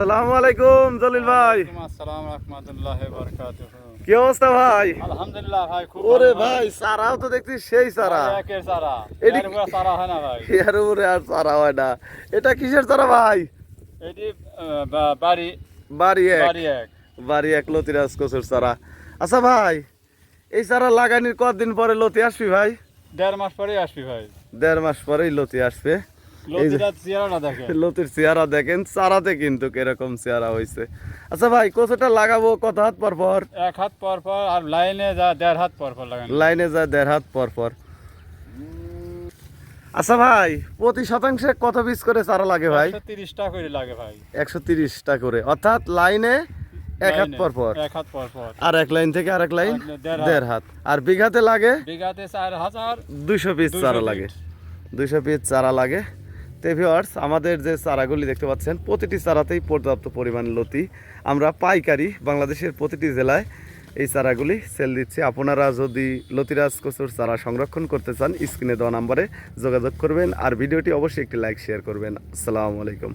আসসালামু আলাইকুম জলিল ভাই। আসসালাম রাহমাতুল্লাহি ওয়া বারাকাতুহু। কি অবস্থা ভাই? আলহামদুলিল্লাহ ভাই, খুব ওরে ভালো ভাই সারাও তো দেখছি সেই সারা। ভাই, একের সারা এটি এর উপরে সারা হয় না ভাই। এর উপরে আর সারা হয় না। এটা কিসের সারা ভাই? এটি বাড়ি বাড়ি এক। বাড়ি এক বাড়ি এক লতিরাজ কচুর সারা। আচ্ছা ভাই, এই সারা লাগানির কতদিন পরে লতি আসবি ভাই? 1.5 মাস পরেই আসবি ভাই। 1.5 মাস পরেই লতি আসবে। এই যে লতিটা চেহারাটা দেখেন। লতির চেহারা দেখেন, চারাতে কিন্তু কিরকম চেহারা হয়েছে। আচ্ছা ভাই, কচুটা লাগাবো কত হাত পর পর? 1 হাত পর পর, আর লাইনে যা 1.5 হাত পর পর লাগানো। লাইনে যায় 1.5 হাত পর পর। আচ্ছা ভাই, প্রতি শতাংশে কত পিস করে চারা লাগে ভাই? 130 টাকা করে লাগে ভাই। 130টা করে, অর্থাৎ লাইনে 1 হাত পর পর। 1 হাত পর পর, আর এক লাইন থেকে আরেক লাইন আর 1.5 1.5 হাত। আর বিঘাতে লাগে বিঘাতে 4000। 200 পিস 200 চারা পিস। লাগে। 200 পিস চারা লাগে। তো ভিউয়ার্স, আমাদের যে চারাগুলি দেখতে পাচ্ছেন, প্রতিটি চারাতেই পর্যাপ্ত পরিমাণ লতি। আমরা পাইকারি বাংলাদেশের প্রতিটি জেলায় এই চারাগুলি সেল দিচ্ছি। আপনারা যদি লতিরাজ কচুর চারা সংরক্ষণ করতে চান, স্ক্রিনে দেওয়া নাম্বারে যোগাযোগ করবেন। আর ভিডিওটি অবশ্যই একটি লাইক শেয়ার করবেন। আসসালামু আলাইকুম।